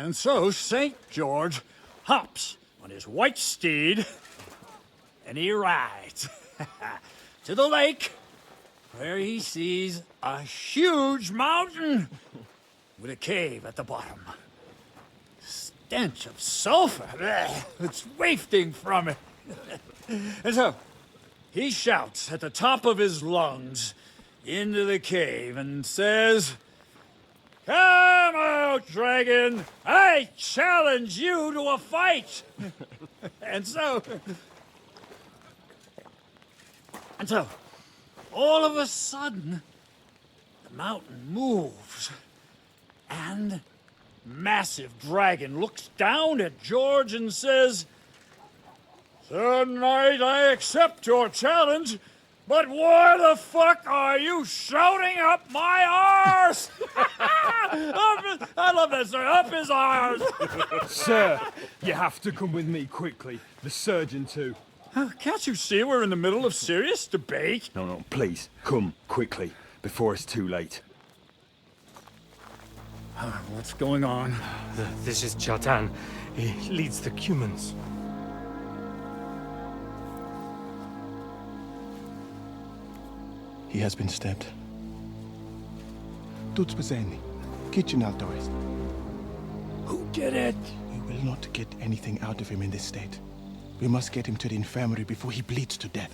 And so St. George hops on his white steed, and he rides to the lake, where he sees a huge mountain with a cave at the bottom. Stench of sulfur, it's wafting from it. And so, he shouts at the top of his lungs into the cave and says, "Come out, dragon! I challenge you to a fight!" And so, all of a sudden, the mountain moves, and massive dragon looks down at George and says, "Sir Knight, I accept your challenge, but why the fuck are you shouting up my arse?" I love that, sir. Up his arse. Sir, you have to come with me quickly. The surgeon too. Can't you see we're in the middle of serious debate? No, please, come quickly, before it's too late. What's going on? This is Cherten. He leads the humans. He has been stabbed. Tut's bezeni. Kitchen outdoors. Who did it? We will not get anything out of him in this state. We must get him to the infirmary before he bleeds to death.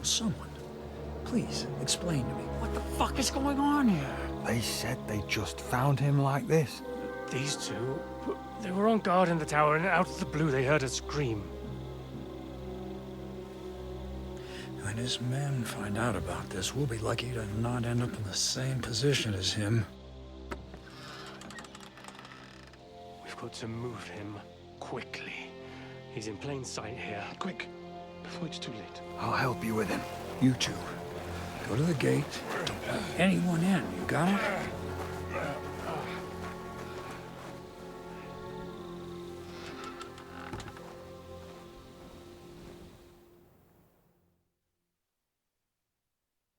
Someone, please explain to me what the fuck is going on here. They said they just found him like this. These two, they were on guard in the tower, and out of the blue they heard a scream. When his men find out about this, we'll be lucky to not end up in the same position as him. We've got to move him quickly. He's in plain sight here. Quick, before it's too late. I'll help you with him. You two. Go to the gate. Don't let anyone in. You got it?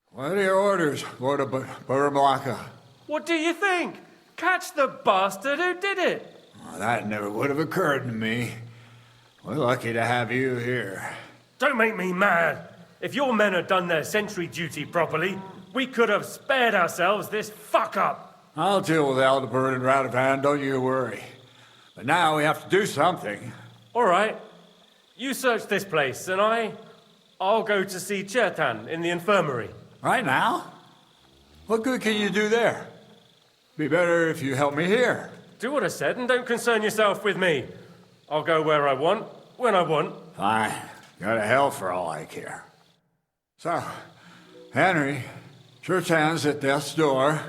What are your orders, Lord of Burmlaka? What do you think? Catch the bastard who did it! Well, that never would have occurred to me. We're lucky to have you here. Don't make me mad. If your men had done their sentry duty properly, we could have spared ourselves this fuck-up. I'll deal with Aldebert and Radovan, don't you worry. But now we have to do something. All right. You search this place, and I'll go to see Cherten in the infirmary. Right now? What good can you do there? Be better if you help me here. Do what I said, and don't concern yourself with me. I'll go where I want, when I want. Fine. Go to hell for all I care. So, Henry, Cherten's at death's door.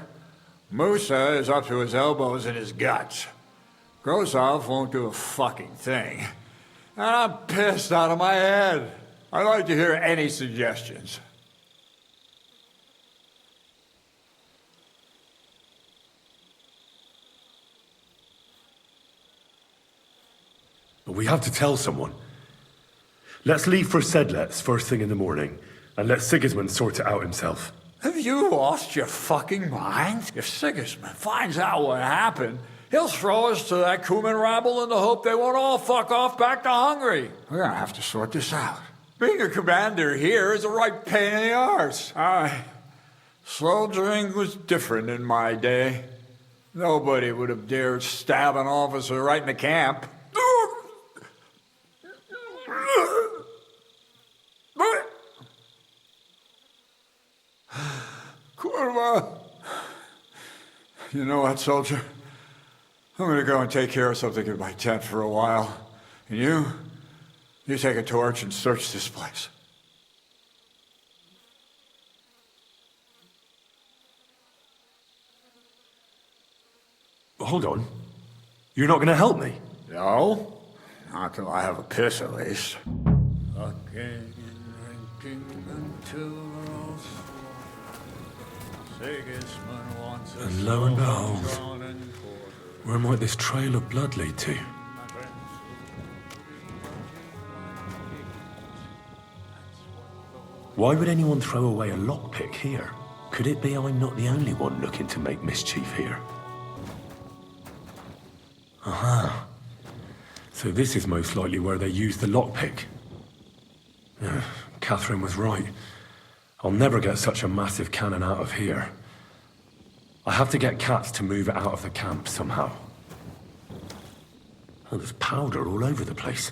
Musa is up to his elbows in his guts. Grozov won't do a fucking thing. And I'm pissed out of my head. I'd like to hear any suggestions. But we have to tell someone. Let's leave for Sedlets first thing in the morning, and let Sigismund sort it out himself. Have you lost your fucking mind? If Sigismund finds out what happened, he'll throw us to that Kuman rabble in the hope they won't all fuck off back to Hungary. We're gonna have to sort this out. Being a commander here is a right pain in the arse. Soldiering was different in my day. Nobody would have dared stab an officer right in the camp. Kurva! You know what, soldier? I'm gonna go and take care of something in my tent for a while. And you take a torch and search this place. Hold on. You're not going to help me? No? Not till I have a piss, at least. Fucking drinking until Sigismund wants us And lo and behold, drawn and quartered. where might this trail of blood lead to? Why would anyone throw away a lockpick here? Could it be I'm not the only one looking to make mischief here? So this is most likely where they used the lockpick. Yeah, Catherine was right. I'll never get such a massive cannon out of here. I have to get Katz to move it out of the camp somehow. Oh, there's powder all over the place.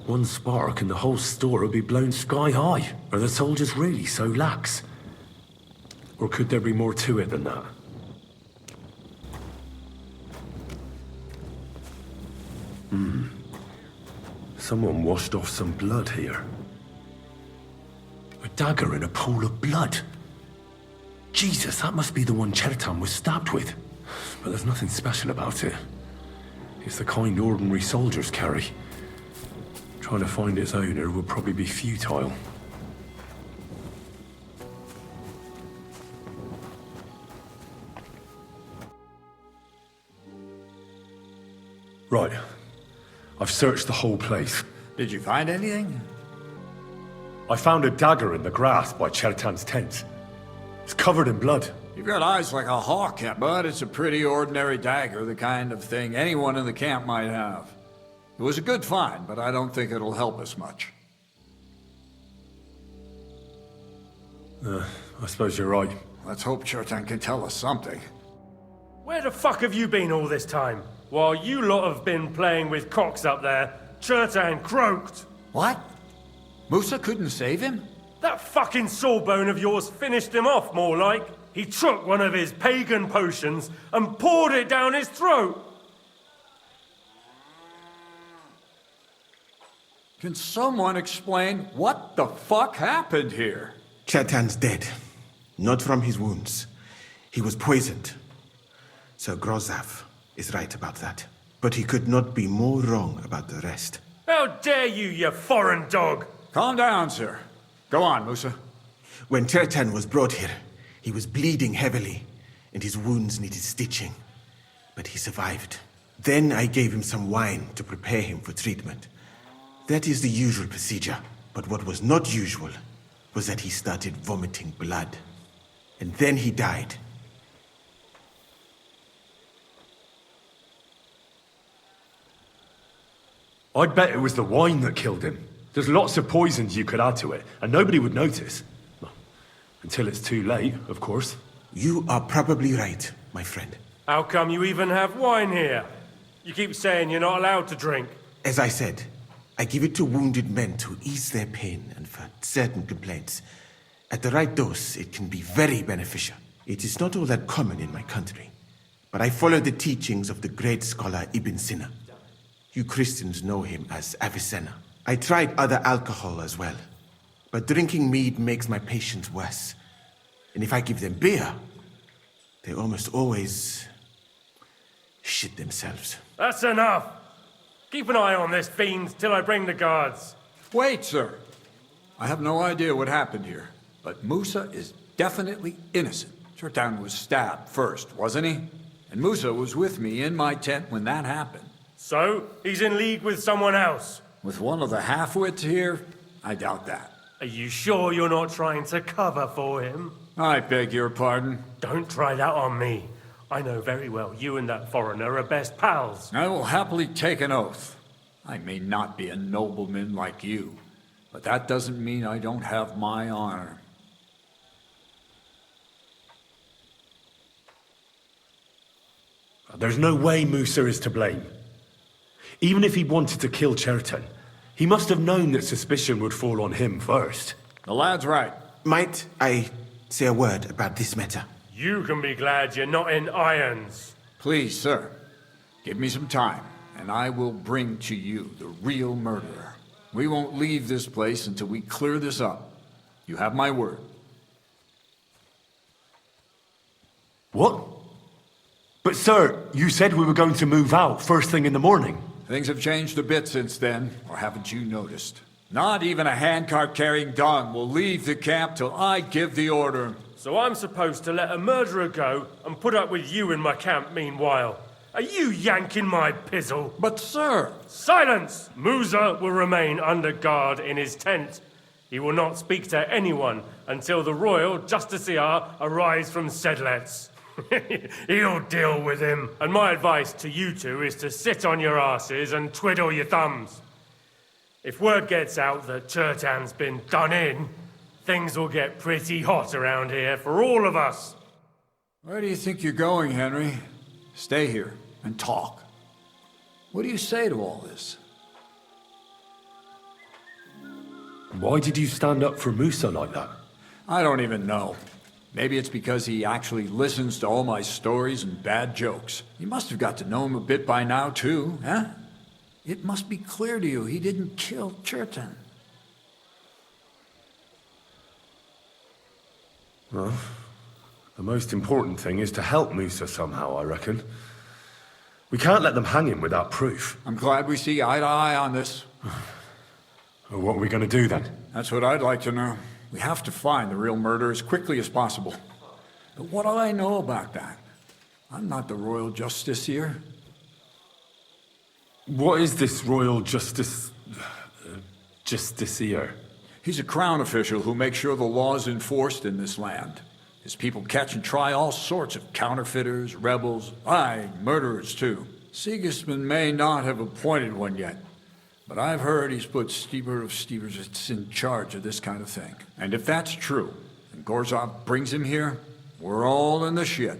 One spark and the whole store will be blown sky high. Are the soldiers really so lax? Or could there be more to it than that? Someone washed off some blood here. A dagger in a pool of blood. Jesus, that must be the one Cherten was stabbed with. But there's nothing special about it. It's the kind ordinary soldiers carry. Trying to find its owner would probably be futile. Right. I've searched the whole place. Did you find anything? I found a dagger in the grass by Cherten's tent. It's covered in blood. You've got eyes like a hawk, but it's a pretty ordinary dagger, the kind of thing anyone in the camp might have. It was a good find, but I don't think it'll help us much. I suppose you're right. Let's hope Cherten can tell us something. Where the fuck have you been all this time? While you lot have been playing with cocks up there, Cherten croaked. What? Musa couldn't save him? That fucking sawbone of yours finished him off, more like. He took one of his pagan potions and poured it down his throat. Can someone explain what the fuck happened here? Cherten's dead. Not from his wounds. He was poisoned. Sir Grozav is right about that. But he could not be more wrong about the rest. How dare you, you foreign dog! Calm down, sir. Go on, Musa. When Cherten was brought here, he was bleeding heavily, and his wounds needed stitching. But he survived. Then I gave him some wine to prepare him for treatment. That is the usual procedure. But what was not usual was that he started vomiting blood. And then he died. I'd bet it was the wine that killed him. There's lots of poisons you could add to it, and nobody would notice. Well, until it's too late, of course. You are probably right, my friend. How come you even have wine here? You keep saying you're not allowed to drink. As I said, I give it to wounded men to ease their pain and for certain complaints. At the right dose, it can be very beneficial. It is not all that common in my country, but I follow the teachings of the great scholar Ibn Sina. You Christians know him as Avicenna. I tried other alcohol as well, but drinking mead makes my patients worse. And if I give them beer, they almost always shit themselves. That's enough! Keep an eye on this fiend till I bring the guards. Wait, sir. I have no idea what happened here, but Musa is definitely innocent. Cherten was stabbed first, wasn't he? And Musa was with me in my tent when that happened. So, he's in league with someone else? With one of the half-wits here, I doubt that. Are you sure you're not trying to cover for him? I beg your pardon. Don't try that on me. I know very well you and that foreigner are best pals. I will happily take an oath. I may not be a nobleman like you, but that doesn't mean I don't have my honor. There's no way Musa is to blame. Even if he wanted to kill Cherten, he must have known that suspicion would fall on him first. The lad's right. Might I say a word about this matter? You can be glad you're not in irons. Please, sir, give me some time, and I will bring to you the real murderer. We won't leave this place until we clear this up. You have my word. What? But sir, you said we were going to move out first thing in the morning. Things have changed a bit since then, or haven't you noticed? Not even a handcart carrying dung will leave the camp till I give the order. So I'm supposed to let a murderer go and put up with you in my camp meanwhile. Are you yanking my pizzle? But sir... Silence! Musa will remain under guard in his tent. He will not speak to anyone until the royal justiciar arrives from Sedlets. He'll deal with him. And my advice to you two is to sit on your asses and twiddle your thumbs. If word gets out that Cherten's been done in, things will get pretty hot around here for all of us. Where do you think you're going, Henry? Stay here and talk. What do you say to all this? Why did you stand up for Musa like that? I don't even know. Maybe it's because he actually listens to all my stories and bad jokes. You must have got to know him a bit by now, too, huh? It must be clear to you he didn't kill Cherten. Well, the most important thing is to help Musa somehow, I reckon. We can't let them hang him without proof. I'm glad we see eye to eye on this. Well, what are we going to do then? That's what I'd like to know. We have to find the real murderer as quickly as possible. But what do I know about that? I'm not the royal justice here. What is this royal justiciar? He's a crown official who makes sure the law is enforced in this land. His people catch and try all sorts of counterfeiters, rebels, aye, murderers too. Sigismund may not have appointed one yet, but I've heard he's put Steeper of Steepers in charge of this kind of thing. And if that's true, and Gorzov brings him here, we're all in the shit.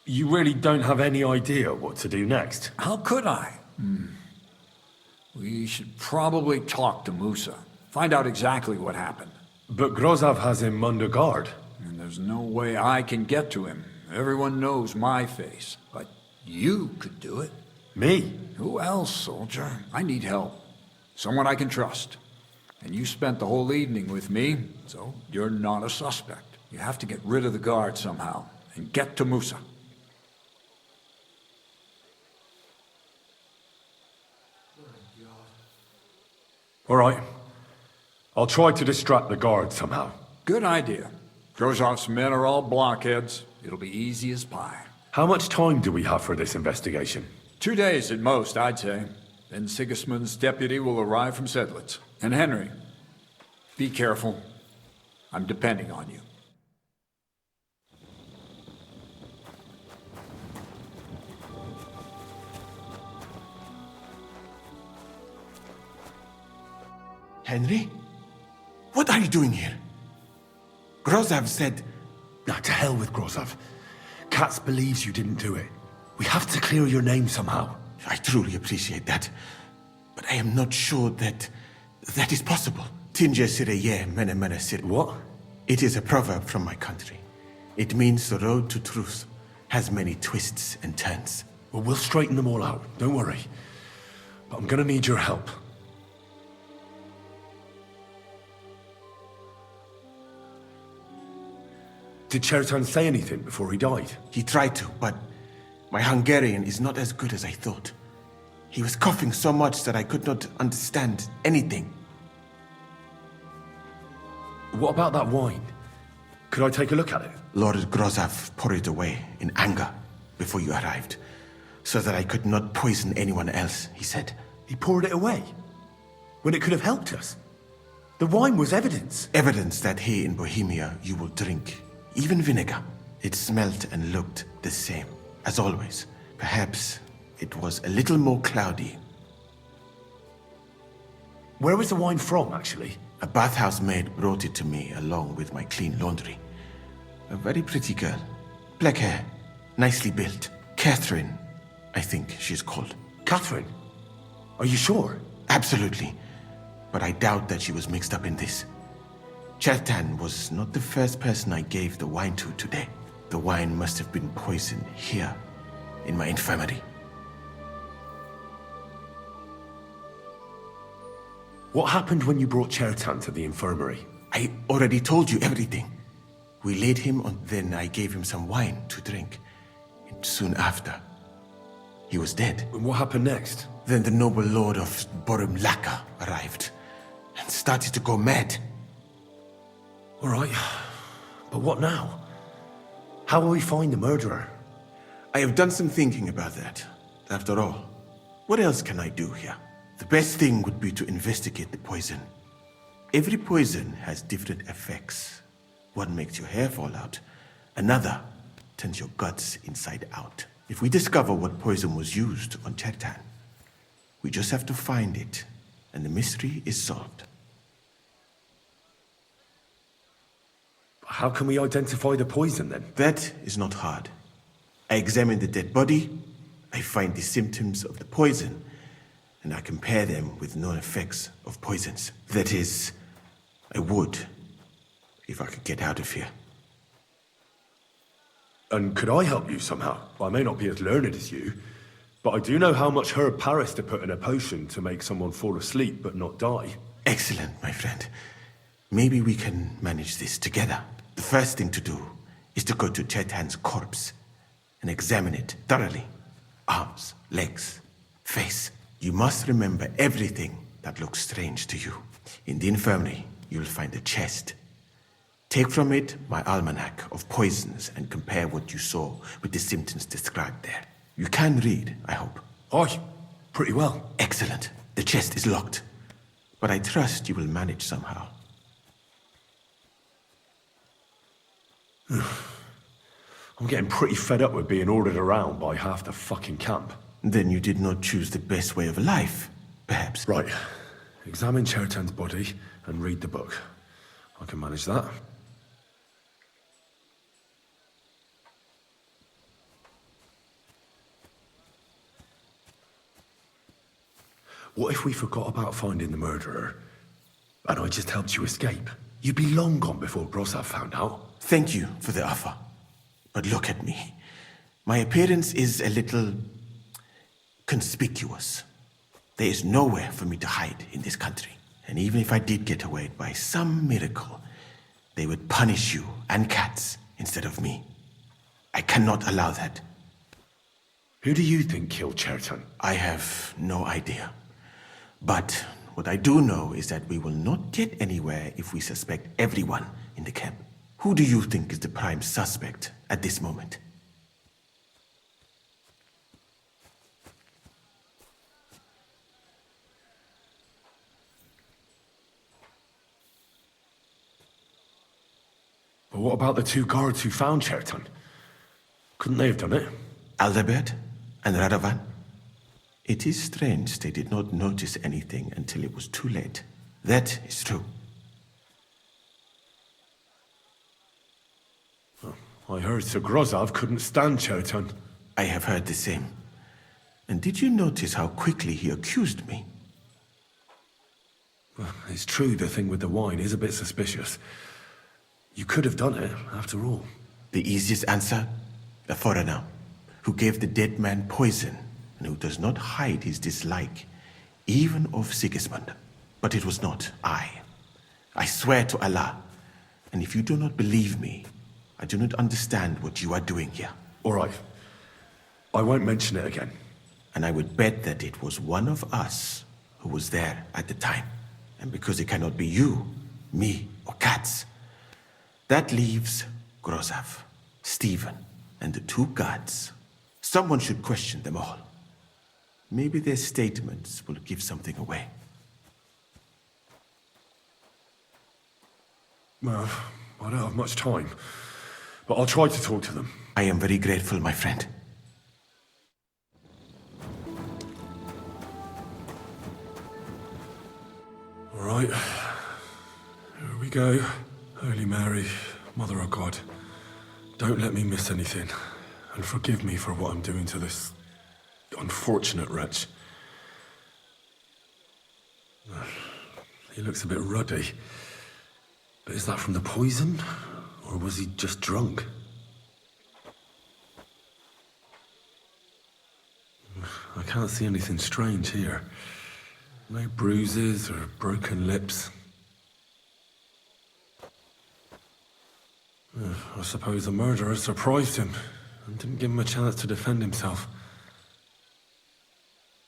You really don't have any idea what to do next? How could I? We should probably talk to Musa. Find out exactly what happened. But Grozov has him under guard. And there's no way I can get to him. Everyone knows my face. But you could do it. Me? Who else, soldier? I need help. Someone I can trust. And you spent the whole evening with me, so you're not a suspect. You have to get rid of the guard somehow, and get to Musa. All right. I'll try to distract the guard somehow. Good idea. Grozov's men are all blockheads. It'll be easy as pie. How much time do we have for this investigation? 2 days at most, I'd say. Then Sigismund's deputy will arrive from Sedlitz. And Henry, be careful. I'm depending on you. Henry? What are you doing here? Grozov said... Now, to hell with Grozov. Katz believes you didn't do it. We have to clear your name somehow. I truly appreciate that. But I am not sure that is possible. Tinja sireye mene mene sir. What? It is a proverb from my country. It means the road to truth has many twists and turns. Well, we'll straighten them all out. Don't worry. But I'm gonna need your help. Did Cherten say anything before he died? He tried to, but my Hungarian is not as good as I thought. He was coughing so much that I could not understand anything. What about that wine? Could I take a look at it? Lord Grozov poured it away in anger before you arrived, so that I could not poison anyone else, he said. He poured it away? When it could have helped us? The wine was evidence. Evidence that here in Bohemia you will drink, even vinegar. It smelled and looked the same, as always. Perhaps it was a little more cloudy. Where was the wine from, actually? A bathhouse maid brought it to me along with my clean laundry. A very pretty girl. Black hair, nicely built. Catherine, I think she's called. Catherine? Are you sure? Absolutely. But I doubt that she was mixed up in this. Cherten was not the first person I gave the wine to today. The wine must have been poisoned here, in my infirmary. What happened when you brought Cherten to the infirmary? I already told you everything. We laid him on, then I gave him some wine to drink. And soon after, he was dead. And what happened next? Then the noble lord of Borumlaka arrived and started to go mad. All right, but what now? How will we find the murderer? I have done some thinking about that. After all, what else can I do here? The best thing would be to investigate the poison. Every poison has different effects. One makes your hair fall out. Another turns your guts inside out. If we discover what poison was used on Cherten, we just have to find it, and the mystery is solved. How can we identify the poison then? That is not hard. I examine the dead body, I find the symptoms of the poison, and I compare them with known effects of poisons. That is, I would, if I could get out of here. And could I help you somehow? I may not be as learned as you, but I do know how much herb Paris to put in a potion to make someone fall asleep but not die. Excellent, my friend. Maybe we can manage this together. The first thing to do is to go to Cherten's corpse and examine it thoroughly. Arms, legs, face. You must remember everything that looks strange to you. In the infirmary, you'll find a chest. Take from it my almanac of poisons and compare what you saw with the symptoms described there. You can read, I hope. Aye, pretty well. Excellent. The chest is locked, but I trust you will manage somehow. I'm getting pretty fed up with being ordered around by half the fucking camp. Then you did not choose the best way of life, perhaps. Right. Examine Cherten's body and read the book. I can manage that. What if we forgot about finding the murderer, and I just helped you escape? You'd be long gone before Grossav found out. Thank you for the offer. But look at me. My appearance is a little conspicuous. There is nowhere for me to hide in this country. And even if I did get away by some miracle, they would punish you and cats instead of me. I cannot allow that. Who do you think killed Cherten? I have no idea. But what I do know is that we will not get anywhere if we suspect everyone in the camp. Who do you think is the prime suspect at this moment? But what about the two guards who found Cherten? Couldn't they have done it? Aldebert and Radovan? It is strange they did not notice anything until it was too late. That is true. I heard Sir Grossav couldn't stand Cherten. I have heard the same. And did you notice how quickly he accused me? Well, it's true the thing with the wine is a bit suspicious. You could have done it, after all. The easiest answer? A foreigner, who gave the dead man poison, and who does not hide his dislike, even of Sigismund. But it was not I. I swear to Allah, and if you do not believe me, I do not understand what you are doing here. All right. I won't mention it again. And I would bet that it was one of us who was there at the time. And because it cannot be you, me, or Katz, that leaves Grossav, Stephen, and the two guards. Someone should question them all. Maybe their statements will give something away. Well, I don't have much time, but I'll try to talk to them. I am very grateful, my friend. All right. Here we go. Holy Mary, Mother of God, don't let me miss anything, and forgive me for what I'm doing to this unfortunate wretch. He looks a bit ruddy. But is that from the poison? Or was he just drunk? I can't see anything strange here. No bruises or broken lips. I suppose the murderer surprised him and didn't give him a chance to defend himself.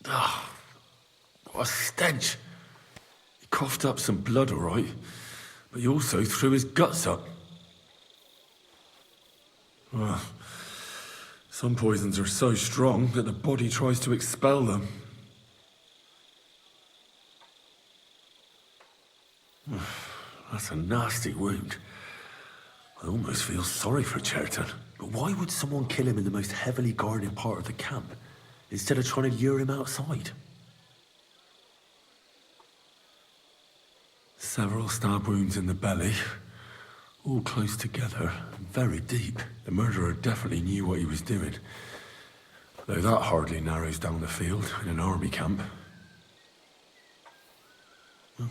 Ah, what a stench! He coughed up some blood, all right, but he also threw his guts up. Well, some poisons are so strong that the body tries to expel them. That's a nasty wound. I almost feel sorry for Cherten. But why would someone kill him in the most heavily guarded part of the camp, instead of trying to lure him outside? Several stab wounds in the belly, all close together, and very deep. The murderer definitely knew what he was doing. Though that hardly narrows down the field in an army camp. Well,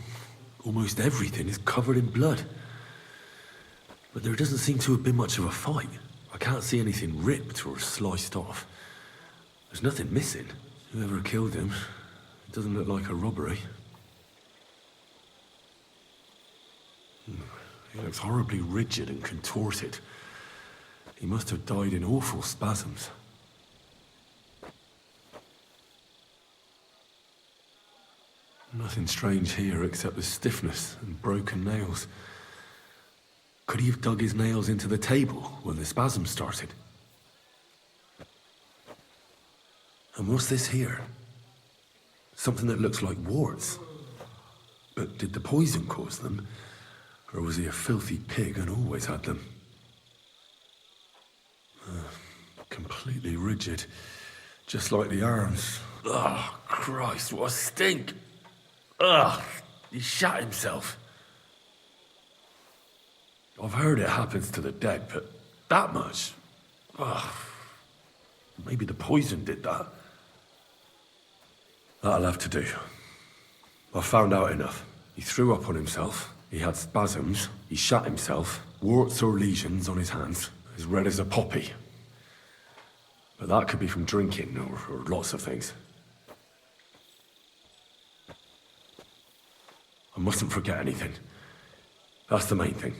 almost everything is covered in blood. But there doesn't seem to have been much of a fight. I can't see anything ripped or sliced off. There's nothing missing. Whoever killed him, it doesn't look like a robbery. He looks horribly rigid and contorted. He must have died in awful spasms. Nothing strange here except the stiffness and broken nails. Could he have dug his nails into the table when the spasms started? And what's this here? Something that looks like warts. But did the poison cause them? Or was he a filthy pig and always had them? Completely rigid. Just like the arms. Oh, Christ, what a stink! Ugh, he shot himself. I've heard it happens to the dead, but that much? Ugh. Maybe the poison did that. That'll have to do. I've found out enough. He threw up on himself, he had spasms, he shot himself, warts or lesions on his hands, as red as a poppy. But that could be from drinking or lots of things. I mustn't forget anything. That's the main thing.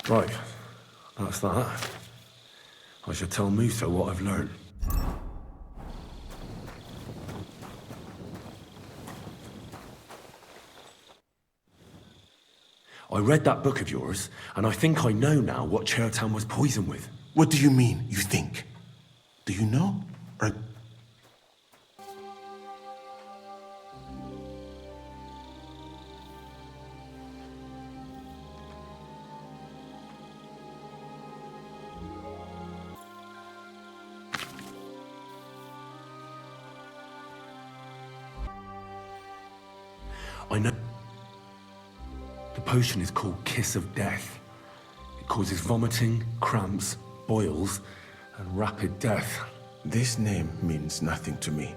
Right, that's that. I should tell Musa what I've learned. I read that book of yours, and I think I know now what Cherten was poisoned with. What do you mean, you think? Do you know? Or... I know. The potion is called Kiss of Death. It causes vomiting, cramps, boils, and rapid death. This name means nothing to me.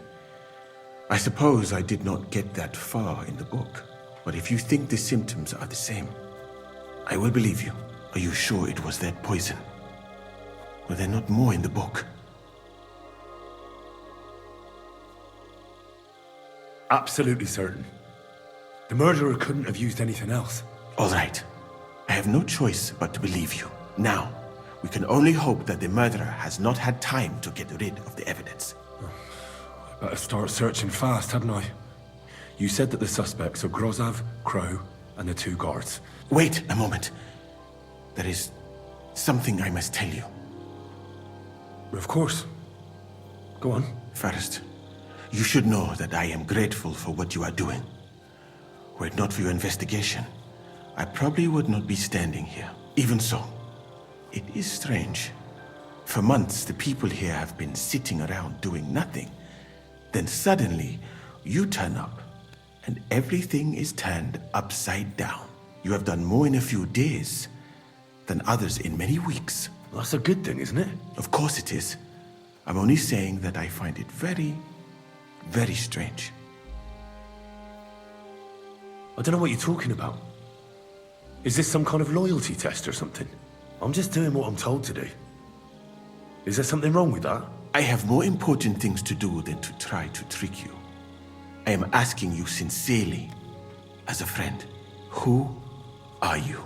I suppose I did not get that far in the book. But if you think the symptoms are the same, I will believe you. Are you sure it was that poison? Were there not more in the book? Absolutely certain. The murderer couldn't have used anything else. All right. I have no choice but to believe you. Now, we can only hope that the murderer has not had time to get rid of the evidence. I better start searching fast, hadn't I? You said that the suspects are Grozav, Crow, and the 2 guards. Wait a moment. There is something I must tell you. Of course. Go on. First, you should know that I am grateful for what you are doing. Were it not for your investigation, I probably would not be standing here. Even so, it is strange. For months, the people here have been sitting around doing nothing. Then suddenly, you turn up, and everything is turned upside down. You have done more in a few days than others in many weeks. That's a good thing, isn't it? Of course it is. I'm only saying that I find it very, very strange. I don't know what you're talking about. Is this some kind of loyalty test or something? I'm just doing what I'm told to do. Is there something wrong with that? I have more important things to do than to try to trick you. I am asking you sincerely, as a friend, who are you?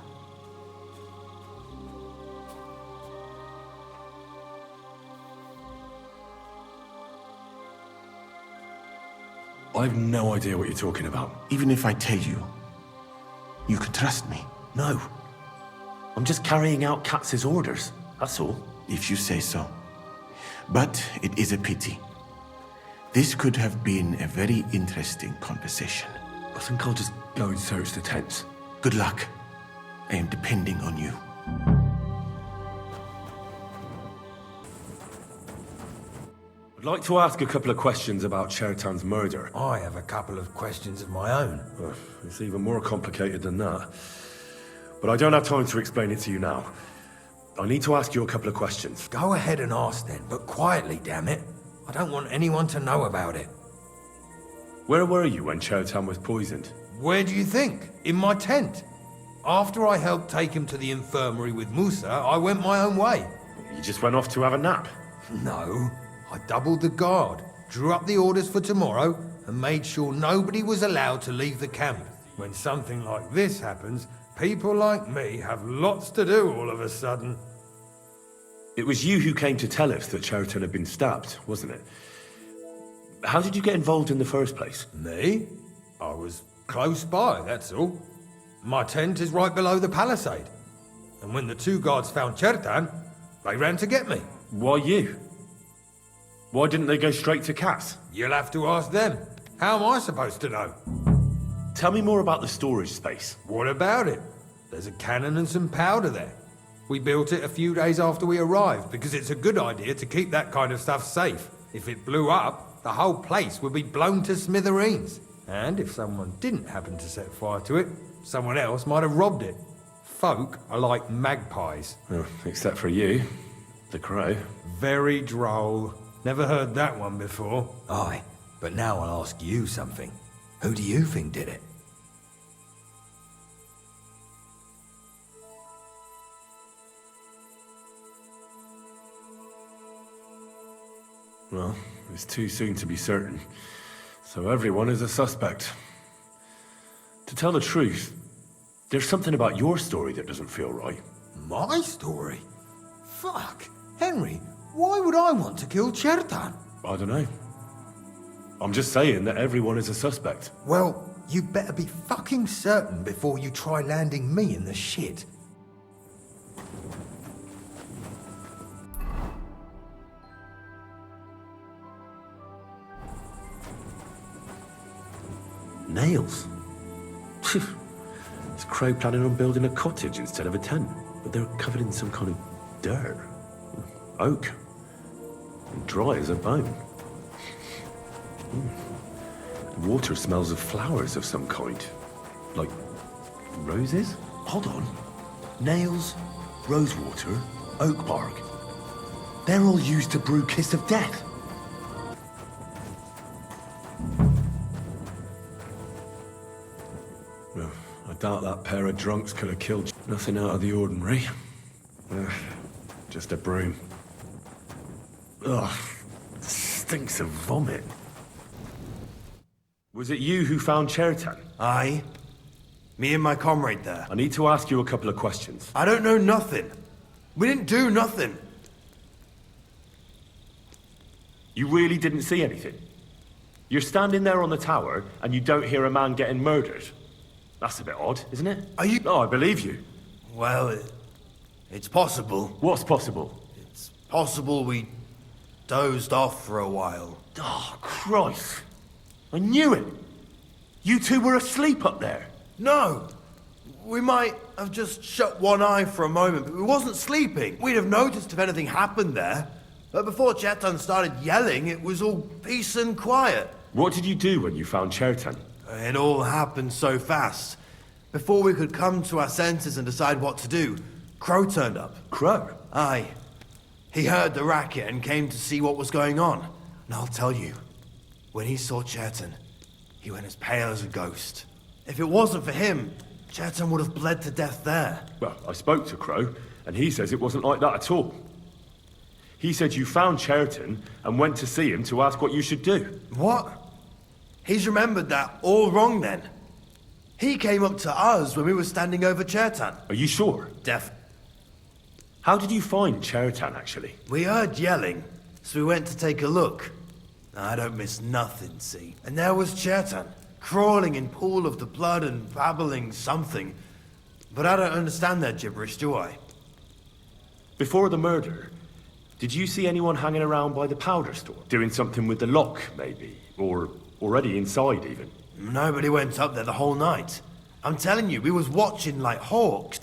I have no idea what you're talking about. Even if I tell you, you can trust me. No. I'm just carrying out Katz's orders, that's all. If you say so. But it is a pity. This could have been a very interesting conversation. I think I'll just go and search the tents. Good luck. I am depending on you. I'd like to ask a couple of questions about Cherten's murder. I have a couple of questions of my own. It's even more complicated than that. But I don't have time to explain it to you now. I need to ask you a couple of questions. Go ahead and ask then, but quietly, damn it. I don't want anyone to know about it. Where were you when Cherten was poisoned? Where do you think? In my tent. After I helped take him to the infirmary with Musa, I went my own way. You just went off to have a nap? No, I doubled the guard, drew up the orders for tomorrow, and made sure nobody was allowed to leave the camp. When something like this happens, people like me have lots to do all of a sudden. It was you who came to tell us that Cherten had been stabbed, wasn't it? How did you get involved in the first place? Me? I was close by, that's all. My tent is right below the palisade. And when the two guards found Cherten, they ran to get me. Why you? Why didn't they go straight to Katz? You'll have to ask them. How am I supposed to know? Tell me more about the storage space. What about it? There's a cannon and some powder there. We built it a few days after we arrived because it's a good idea to keep that kind of stuff safe. If it blew up, the whole place would be blown to smithereens. And if someone didn't happen to set fire to it, someone else might have robbed it. Folk are like magpies. Oh, except for you, the crow. Very droll. Never heard that one before. Aye, but now I'll ask you something. Who do you think did it? Well, it's too soon to be certain. So everyone is a suspect. To tell the truth, there's something about your story that doesn't feel right. My story? Fuck. Henry, why would I want to kill Cherten? I don't know. I'm just saying that everyone is a suspect. Well, you better be fucking certain before you try landing me in the shit. Nails? Is Crow planning on building a cottage instead of a tent? But they're covered in some kind of dirt. Oak. And dry as a bone. The water smells of flowers of some kind. Like roses? Hold on. Nails, rosewater, oak bark. They're all used to brew Kiss of Death. Well, I doubt that pair of drunks could have killed nothing out of the ordinary. Just a broom. Ugh, stinks of vomit. Was it you who found Cherten? Aye. Me and my comrade there. I need to ask you a couple of questions. I don't know nothing. We didn't do nothing. You really didn't see anything? You're standing there on the tower and you don't hear a man getting murdered? That's a bit odd, isn't it? Are you... No, I believe you. Well, it's possible. What's possible? It's possible we dozed off for a while. Oh, Christ. I knew it. You two were asleep up there. No. We might have just shut one eye for a moment, but we wasn't sleeping. We'd have noticed if anything happened there. But before Cherten started yelling, it was all peace and quiet. What did you do when you found Cherten? It all happened so fast. Before we could come to our senses and decide what to do, Crow turned up. Crow? Aye. He heard the racket and came to see what was going on. And I'll tell you, when he saw Cherten, he went as pale as a ghost. If it wasn't for him, Cherten would have bled to death there. Well, I spoke to Crow, and he says it wasn't like that at all. He said you found Cherten and went to see him to ask what you should do. What? He's remembered that all wrong then. He came up to us when we were standing over Cherten. Are you sure? How did you find Cherten, actually? We heard yelling, so we went to take a look. I don't miss nothing, see? And there was Cherten, crawling in pool of the blood and babbling something. But I don't understand their gibberish, do I? Before the murder, did you see anyone hanging around by the powder store? Doing something with the lock, maybe? Or already inside, even? Nobody went up there the whole night. I'm telling you, we was watching like hawks.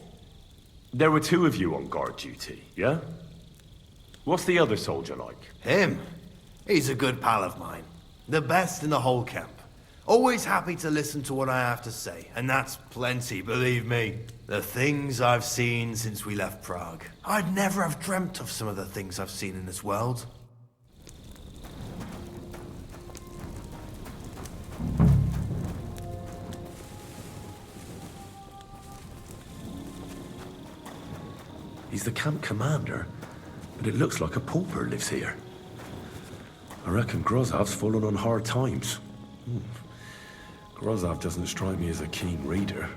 There were two of you on guard duty, yeah? What's the other soldier like? Him? He's a good pal of mine. The best in the whole camp. Always happy to listen to what I have to say, and that's plenty, believe me. The things I've seen since we left Prague. I'd never have dreamt of some of the things I've seen in this world. He's the camp commander, but it looks like a pauper lives here. I reckon Grozav's fallen on hard times. Grozav doesn't strike me as a keen reader.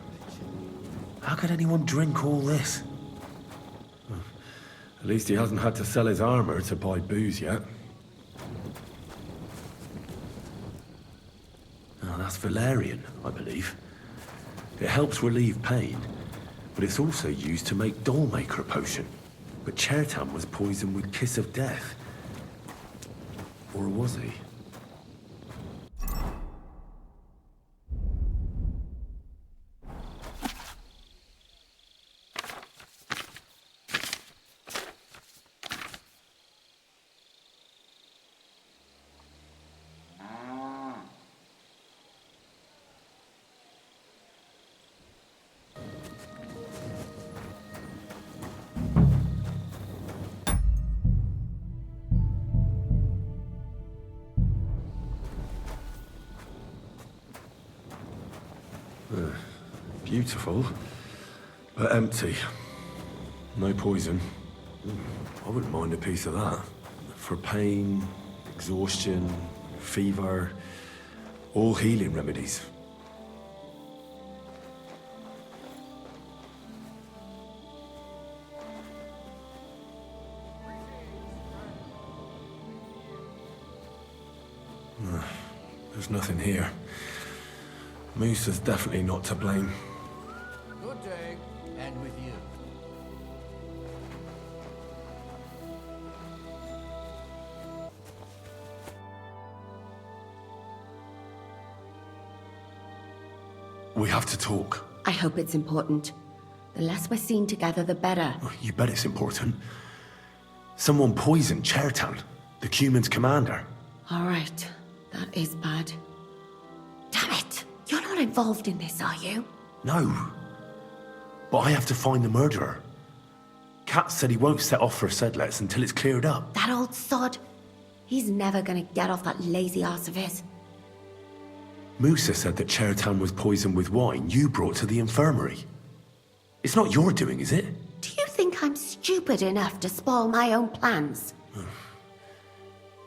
How could anyone drink all this? At least he hasn't had to sell his armor to buy booze yet. Oh, that's valerian, I believe. It helps relieve pain, but it's also used to make Dollmaker potion. But Cherten was poisoned with Kiss of Death. Or was he? Beautiful, but empty. No poison. I wouldn't mind a piece of that. For pain, exhaustion, fever, all healing remedies. There's nothing here. Moose is definitely not to blame. Good day, and with you. We have to talk. I hope it's important. The less we're seen together, the better. You bet it's important. Someone poisoned Cherten, the Cuman's commander. All right, that is bad. Damn it! You're not involved in this, are you? No. But I have to find the murderer. Kat said he won't set off for Sedlets until it's cleared up. That old sod. He's never gonna get off that lazy arse of his. Musa said that Cherten was poisoned with wine you brought to the infirmary. It's not your doing, is it? Do you think I'm stupid enough to spoil my own plans?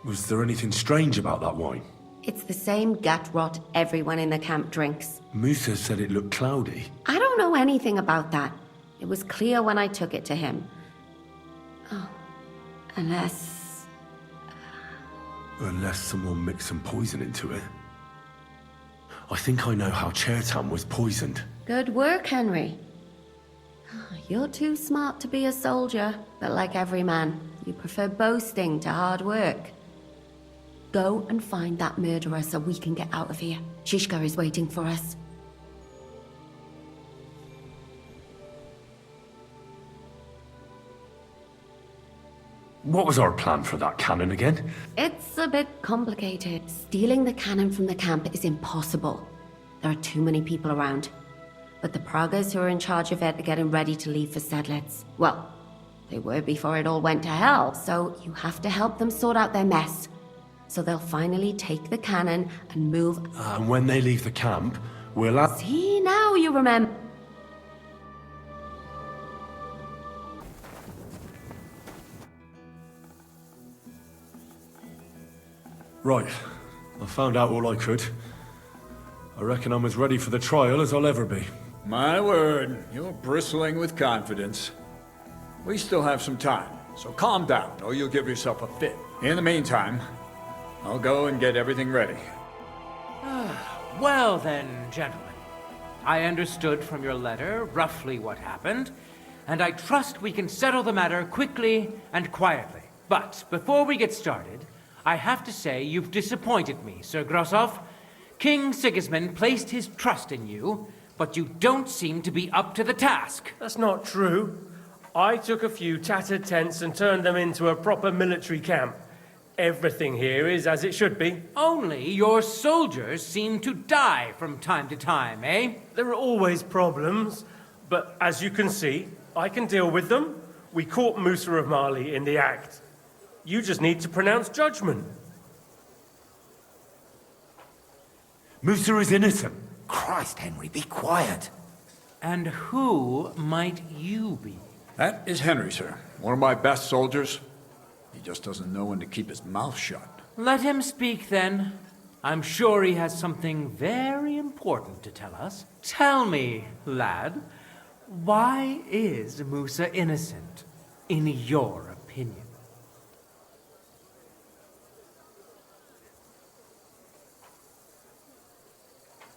Was there anything strange about that wine? It's the same gut rot everyone in the camp drinks. Musa said it looked cloudy. I don't know anything about that. It was clear when I took it to him. Oh, unless... Unless someone mixed some poison into it. I think I know how Cherten was poisoned. Good work, Henry. You're too smart to be a soldier, but like every man, you prefer boasting to hard work. Go and find that murderer so we can get out of here. Shishka is waiting for us. What was our plan for that cannon again? It's a bit complicated. Stealing the cannon from the camp is impossible. There are too many people around. But the Pragas who are in charge of it are getting ready to leave for Sedlets. Well, They were before it all went to hell, so you have to help them sort out their mess. So they'll finally take the cannon and move. And when they leave the camp, we'll See, now you remember. Right. I found out all I could. I reckon I'm as ready for the trial as I'll ever be. My word, you're bristling with confidence. We still have some time, so calm down, or you'll give yourself a fit. In the meantime, I'll go and get everything ready. Well then, gentlemen. I understood from your letter roughly what happened, and I trust we can settle the matter quickly and quietly. But before we get started, I have to say you've disappointed me, Sir Grossoff. King Sigismund placed his trust in you, but you don't seem to be up to the task. That's not true. I took a few tattered tents and turned them into a proper military camp. Everything here is as it should be. Only your soldiers seem to die from time to time, eh? There are always problems, but as you can see, I can deal with them. We caught Musa of Mali in the act. You just need to pronounce judgment. Musa is innocent. Christ, Henry, be quiet. And who might you be? That is Henry, sir. One of my best soldiers. He just doesn't know when to keep his mouth shut. Let him speak then. I'm sure he has something very important to tell us. Tell me, lad, why is Musa innocent, in your opinion?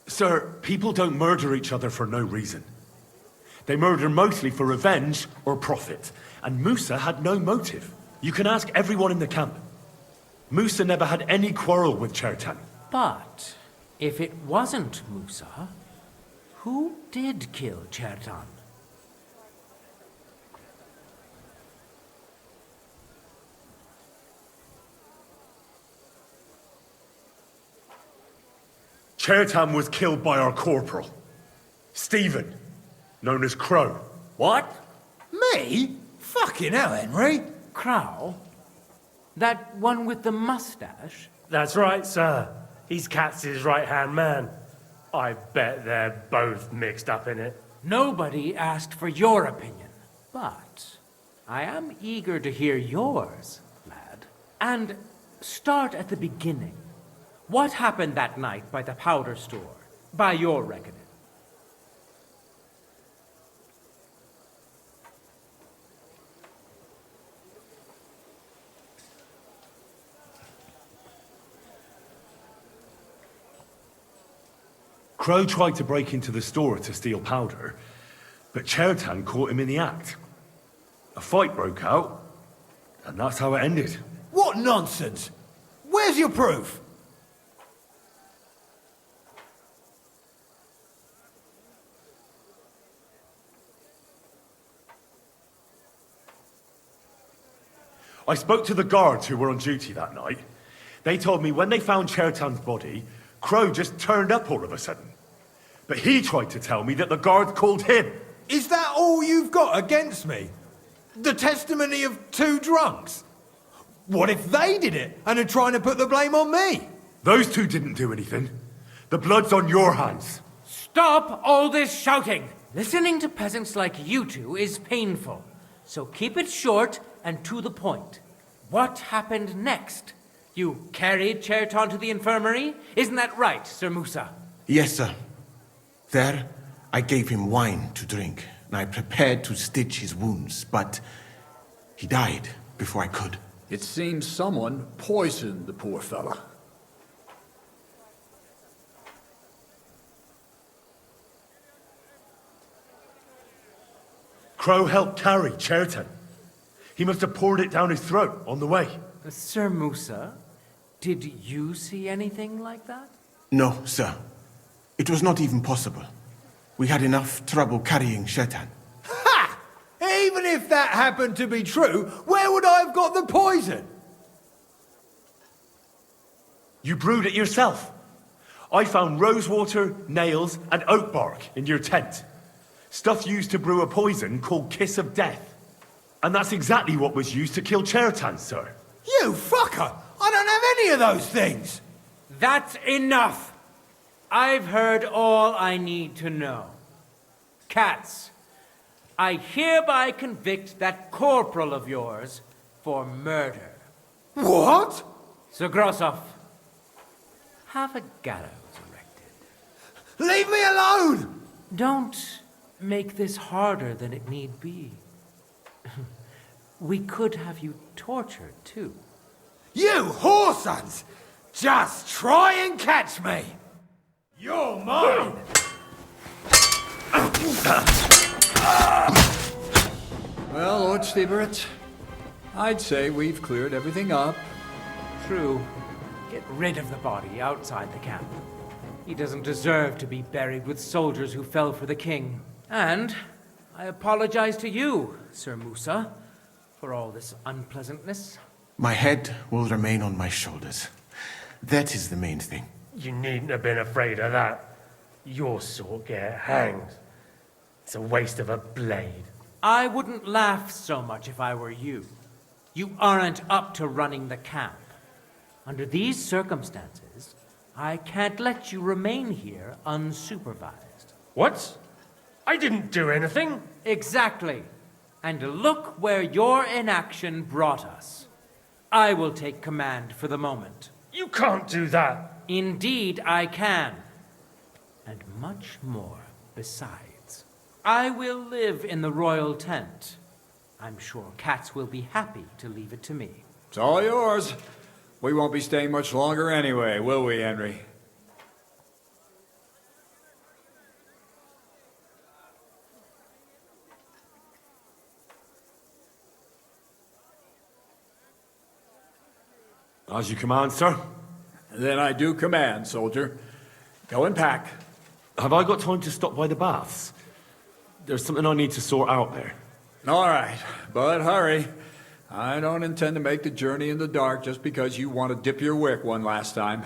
Sir, people don't murder each other for no reason. They murder mostly for revenge or profit. And Musa had no motive. You can ask everyone in the camp. Musa never had any quarrel with Cherten. But if it wasn't Musa, who did kill Cherten? Cherten was killed by our corporal, Stephen, known as Crow. What? Me? Fucking hell, Henry. Crow? That one with the mustache? That's right, sir. He's Katz's right-hand man. I bet they're both mixed up in it. Nobody asked for your opinion, but I am eager to hear yours, lad. And start at the beginning. What happened that night by the powder store, by your reckoning? Crow tried to break into the store to steal powder, but Cherten caught him in the act. A fight broke out, and that's how it ended. What nonsense! Where's your proof? I spoke to the guards who were on duty that night. They told me when they found Cherten's body, Crow just turned up all of a sudden. But he tried to tell me that the guards called him. Is that all you've got against me? The testimony of two drunks? What if they did it and are trying to put the blame on me? Those two didn't do anything. The blood's on your hands. Stop all this shouting! Listening to peasants like you two is painful, so keep it short and to the point. What happened next? You carried Cherten to the infirmary? Isn't that right, Sir Musa? Yes, sir. There, I gave him wine to drink, and I prepared to stitch his wounds, but he died before I could. It seems someone poisoned the poor fella. Crow helped carry Cherten. He must have poured it down his throat on the way. Sir Musa, did you see anything like that? No, sir. It was not even possible. We had enough trouble carrying Cherten. Ha! Even if that happened to be true, where would I have got the poison? You brewed it yourself. I found rosewater, nails, and oak bark in your tent. Stuff used to brew a poison called Kiss of Death. And that's exactly what was used to kill Cherten, sir. You fucker! I don't have any of those things! That's enough! I've heard all I need to know. Cats, I hereby convict that corporal of yours for murder. What? Sir Grossoff, have a gallows erected. Leave me alone! Don't make this harder than it need be. We could have you tortured, too. You whoresons! Just try and catch me! You're mine! Well, Lord Stieberitz, I'd say we've cleared everything up. True. Get rid of the body outside the camp. He doesn't deserve to be buried with soldiers who fell for the king. And I apologize to you, Sir Musa, for all this unpleasantness. My head will remain on my shoulders. That is the main thing. You needn't have been afraid of that. Your sort get hanged. It's a waste of a blade. I wouldn't laugh so much if I were you. You aren't up to running the camp. Under these circumstances, I can't let you remain here unsupervised. What? I didn't do anything. Exactly. And look where your inaction brought us. I will take command for the moment. You can't do that. Indeed, I can. And much more besides. I will live in the royal tent. I'm sure cats will be happy to leave it to me. It's all yours. We won't be staying much longer anyway, will we, Henry? As you command, sir. Then I do command, soldier. Go and pack. Have I got time to stop by the baths? There's something I need to sort out there. All right, but hurry. I don't intend to make the journey in the dark just because you want to dip your wick one last time.